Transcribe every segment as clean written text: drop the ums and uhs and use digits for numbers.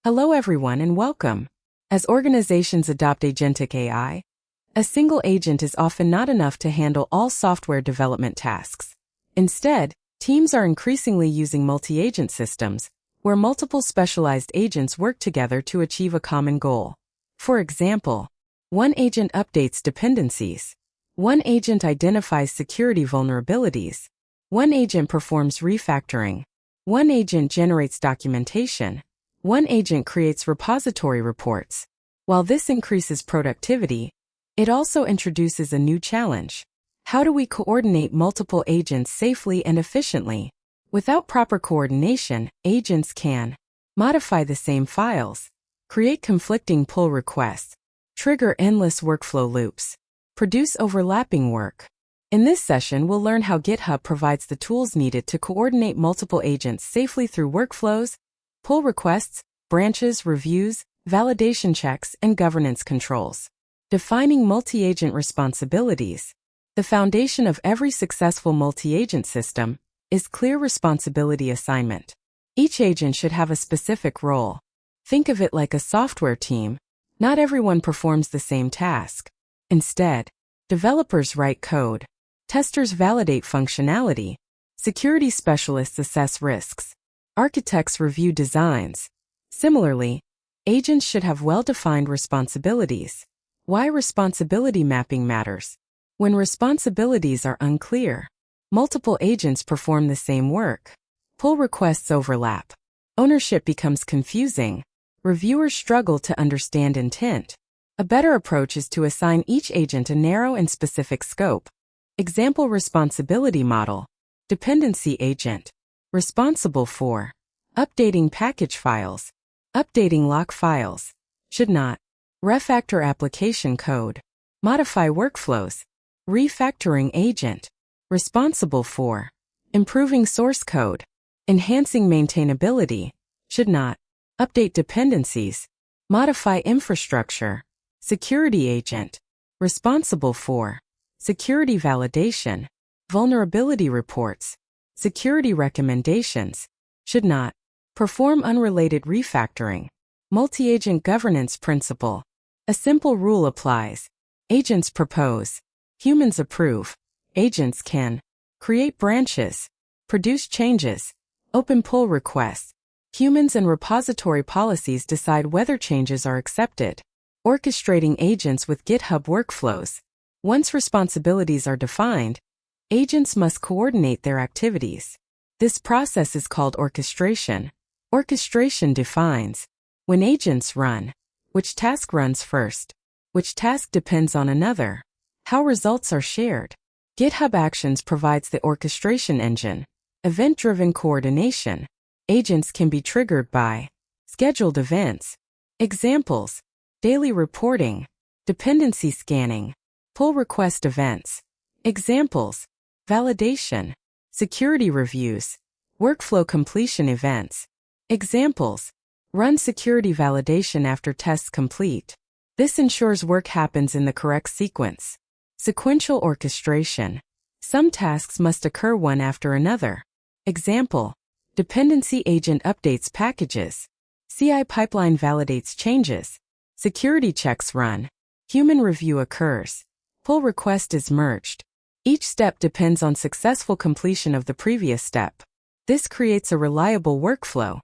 Hello everyone and welcome. As organizations adopt agentic AI, a single agent is often not enough to handle all software development tasks. Instead, teams are increasingly using multi-agent systems, where multiple specialized agents work together to achieve a common goal. For example, one agent updates dependencies, one agent identifies security vulnerabilities, one agent performs refactoring, one agent generates documentation, one agent creates repository reports. While this increases productivity, it also introduces a new challenge. How do we coordinate multiple agents safely and efficiently? Without proper coordination, agents can modify the same files, create conflicting pull requests, trigger endless workflow loops, produce overlapping work. In this session, we'll learn how GitHub provides the tools needed to coordinate multiple agents safely through workflows, pull requests, branches, reviews, validation checks, and governance controls. Defining multi-agent responsibilities. The foundation of every successful multi-agent system is clear responsibility assignment. Each agent should have a specific role. Think of it like a software team. Not everyone performs the same task. Instead, developers write code, testers validate functionality, security specialists assess risks, architects review designs. Similarly, agents should have well-defined responsibilities. Why responsibility mapping matters? When responsibilities are unclear, multiple agents perform the same work. Pull requests overlap. Ownership becomes confusing. Reviewers struggle to understand intent. A better approach is to assign each agent a narrow and specific scope. Example responsibility model. Dependency agent. Responsible for updating package files, updating lock files, should not refactor application code, modify workflows, refactoring agent, responsible for improving source code, enhancing maintainability, should not update dependencies, modify infrastructure, security agent, responsible for security validation, vulnerability reports, security recommendations, should not perform unrelated refactoring. Multi-agent governance principle. A simple rule applies. Agents propose. Humans approve. Agents can create branches, produce changes, open pull requests. Humans and repository policies decide whether changes are accepted. Orchestrating agents with GitHub workflows. Once responsibilities are defined, agents must coordinate their activities. This process is called orchestration. Orchestration defines when agents run, which task runs first, which task depends on another, how results are shared. GitHub Actions provides the orchestration engine. Event-driven coordination. Agents can be triggered by scheduled events. Examples: daily reporting, dependency scanning, pull request events. Examples: validation, security reviews, workflow completion events. Examples: run security validation after tests complete. This ensures work happens in the correct sequence. Sequential orchestration. Some tasks must occur one after another. Example: dependency agent updates packages. CI pipeline validates changes. Security checks run. Human review occurs. Pull request is merged. Each step depends on successful completion of the previous step. This creates a reliable workflow.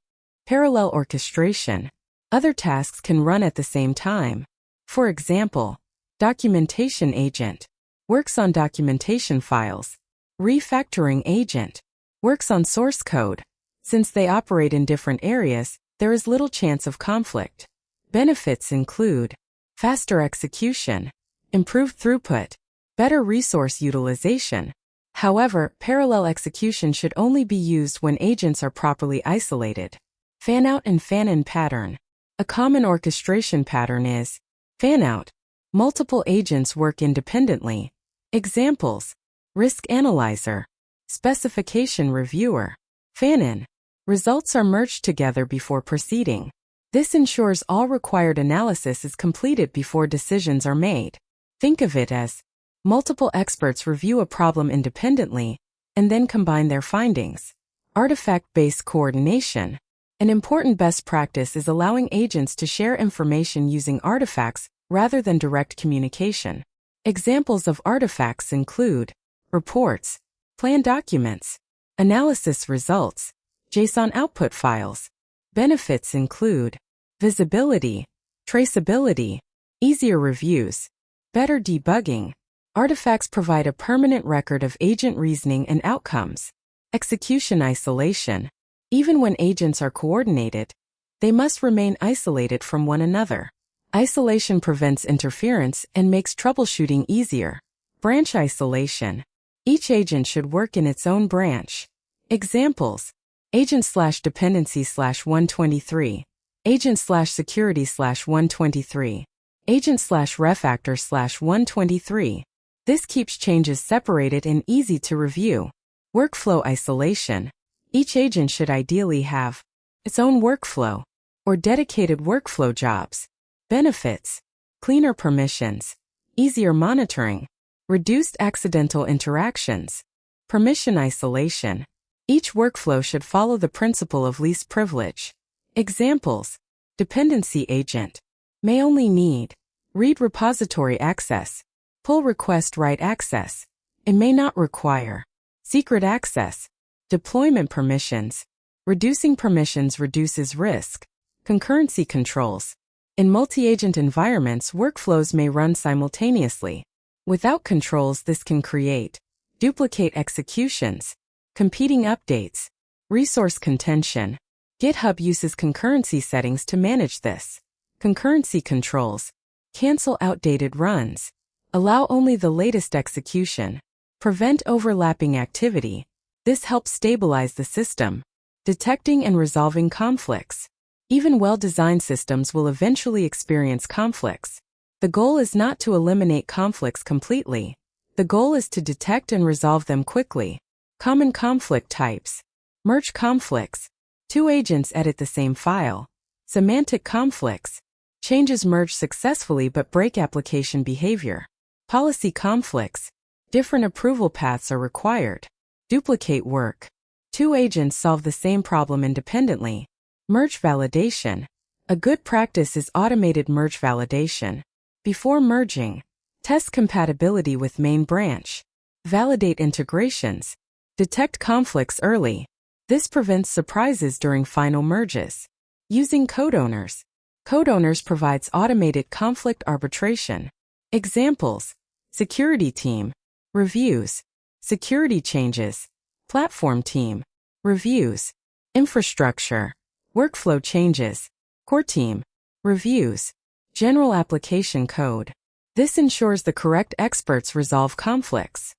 Parallel orchestration. Other tasks can run at the same time. For example, documentation agent works on documentation files. Refactoring agent works on source code. Since they operate in different areas, there is little chance of conflict. Benefits include faster execution, improved throughput, better resource utilization. However, parallel execution should only be used when agents are properly isolated. Fan-out and fan-in pattern. A common orchestration pattern is fan-out. Multiple agents work independently. Examples: risk analyzer, specification reviewer. Fan-in. Results are merged together before proceeding. This ensures all required analysis is completed before decisions are made. Think of it as multiple experts review a problem independently and then combine their findings. Artifact-based coordination. An important best practice is allowing agents to share information using artifacts rather than direct communication. Examples of artifacts include reports, plan documents, analysis results, JSON output files. Benefits include visibility, traceability, easier reviews, better debugging. Artifacts provide a permanent record of agent reasoning and outcomes. Execution isolation. Even when agents are coordinated, they must remain isolated from one another. Isolation prevents interference and makes troubleshooting easier. Branch isolation. Each agent should work in its own branch. Examples: agent/dependency/123, agent/security/123, agent/refactor/123. This keeps changes separated and easy to review. Workflow isolation. Each agent should ideally have its own workflow or dedicated workflow jobs. Benefits: cleaner permissions, easier monitoring, reduced accidental interactions. Permission isolation. Each workflow should follow the principle of least privilege. Examples: dependency agent may only need read repository access, pull request write access. It may not require secret access. Deployment permissions. Reducing permissions reduces risk. Concurrency controls. In multi-agent environments, workflows may run simultaneously. Without controls, this can create duplicate executions, competing updates, resource contention. GitHub uses concurrency settings to manage this. Concurrency controls. Cancel outdated runs. Allow only the latest execution. Prevent overlapping activity. This helps stabilize the system. Detecting and resolving conflicts. Even well-designed systems will eventually experience conflicts. The goal is not to eliminate conflicts completely. The goal is to detect and resolve them quickly. Common conflict types. Merge conflicts. Two agents edit the same file. Semantic conflicts. Changes merge successfully but break application behavior. Policy conflicts. Different approval paths are required. Duplicate work. Two agents solve the same problem independently. Merge validation. A good practice is automated merge validation. Before merging, test compatibility with main branch. Validate integrations. Detect conflicts early. This prevents surprises during final merges. Using code owners. Code owners provides automated conflict arbitration. Examples: security team, reviews, security changes, platform team, reviews, infrastructure, workflow changes, core team, reviews, general application code. This ensures the correct experts resolve conflicts.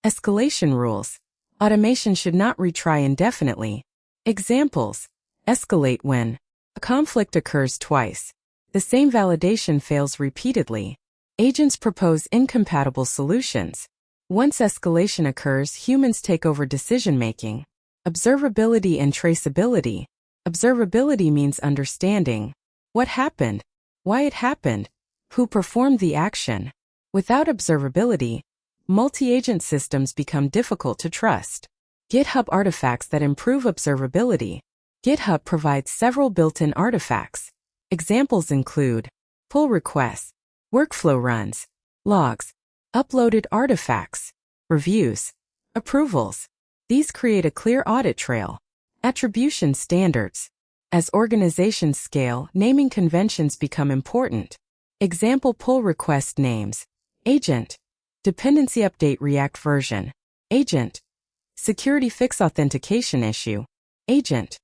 Escalation rules. Automation should not retry indefinitely. Examples: escalate when a conflict occurs twice. The same validation fails repeatedly. Agents propose incompatible solutions. Once escalation occurs, humans take over decision-making. Observability and traceability. Observability means understanding what happened, why it happened, who performed the action. Without observability, multi-agent systems become difficult to trust. GitHub artifacts that improve observability. GitHub provides several built-in artifacts. Examples include pull requests, workflow runs, logs, uploaded artifacts, reviews, approvals. These create a clear audit trail. Attribution standards. As organizations scale, naming conventions become important. Example: pull request names: agent, dependency update React version, agent, security fix authentication issue, agent,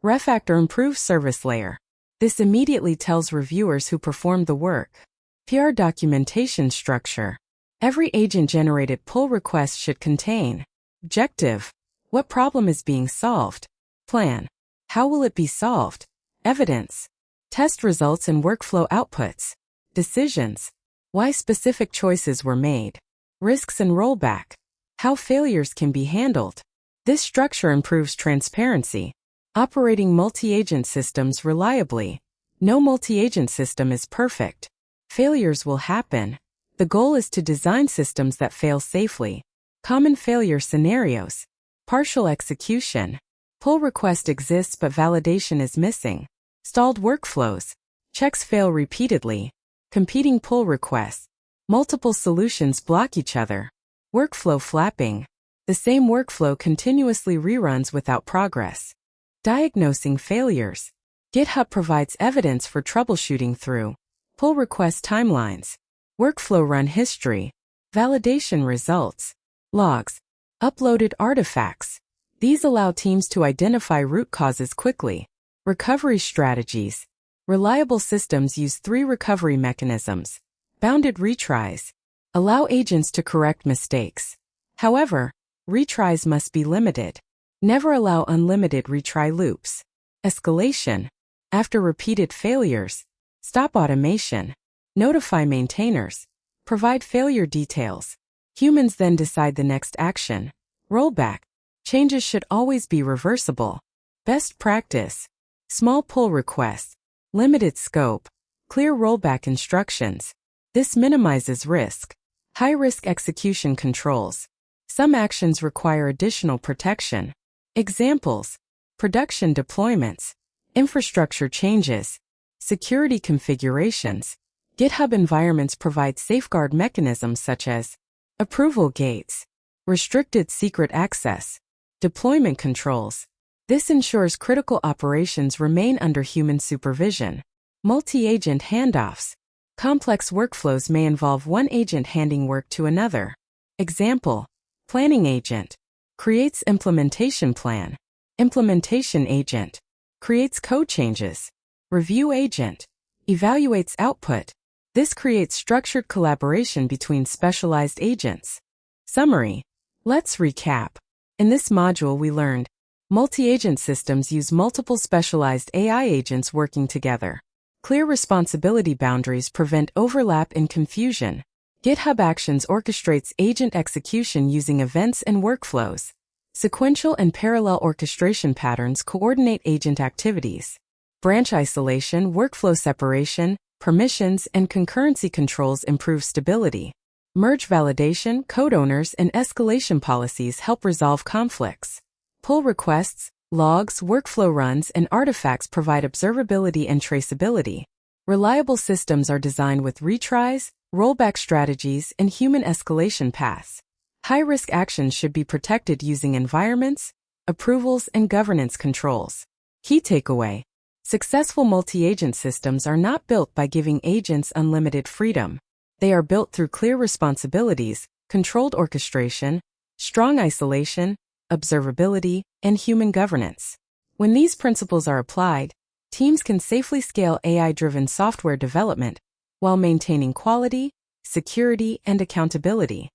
refactor improve service layer. This immediately tells reviewers who performed the work. PR documentation structure. Every agent-generated pull request should contain objective: what problem is being solved, plan: how will it be solved, evidence: test results and workflow outputs, decisions: why specific choices were made, risks and rollback: how failures can be handled. This structure improves transparency. Operating multi-agent systems reliably. No multi-agent system is perfect. Failures will happen. The goal is to design systems that fail safely. Common failure scenarios. Partial execution. Pull request exists but validation is missing. Stalled workflows. Checks fail repeatedly. Competing pull requests. Multiple solutions block each other. Workflow flapping. The same workflow continuously reruns without progress. Diagnosing failures. GitHub provides evidence for troubleshooting through pull request timelines, workflow run history, validation results, logs, uploaded artifacts. These allow teams to identify root causes quickly. Recovery strategies. Reliable systems use 3 recovery mechanisms. Bounded retries. Allow agents to correct mistakes. However, retries must be limited. Never allow unlimited retry loops. Escalation. After repeated failures, stop automation. Notify maintainers. Provide failure details. Humans then decide the next action. Rollback. Changes should always be reversible. Best practice. Small pull requests. Limited scope. Clear rollback instructions. This minimizes risk. High-risk execution controls. Some actions require additional protection. Examples: production deployments, infrastructure changes, security configurations. GitHub environments provide safeguard mechanisms such as approval gates, restricted secret access, deployment controls. This ensures critical operations remain under human supervision. Multi-agent handoffs. Complex workflows may involve one agent handing work to another. Example: planning agent creates implementation plan. Implementation agent creates code changes. Review agent evaluates output. This creates structured collaboration between specialized agents. Summary. Let's recap. In this module we learned multi-agent systems use multiple specialized AI agents working together. Clear responsibility boundaries prevent overlap and confusion. GitHub Actions orchestrates agent execution using events and workflows. Sequential and parallel orchestration patterns coordinate agent activities. Branch isolation, workflow separation, permissions, and concurrency controls improve stability. Merge validation, code owners, and escalation policies help resolve conflicts. Pull requests, logs, workflow runs, and artifacts provide observability and traceability. Reliable systems are designed with retries, rollback strategies, and human escalation paths. High-risk actions should be protected using environments, approvals, and governance controls. Key takeaway: successful multi-agent systems are not built by giving agents unlimited freedom. They are built through clear responsibilities, controlled orchestration, strong isolation, observability, and human governance. When these principles are applied, teams can safely scale AI-driven software development while maintaining quality, security, and accountability.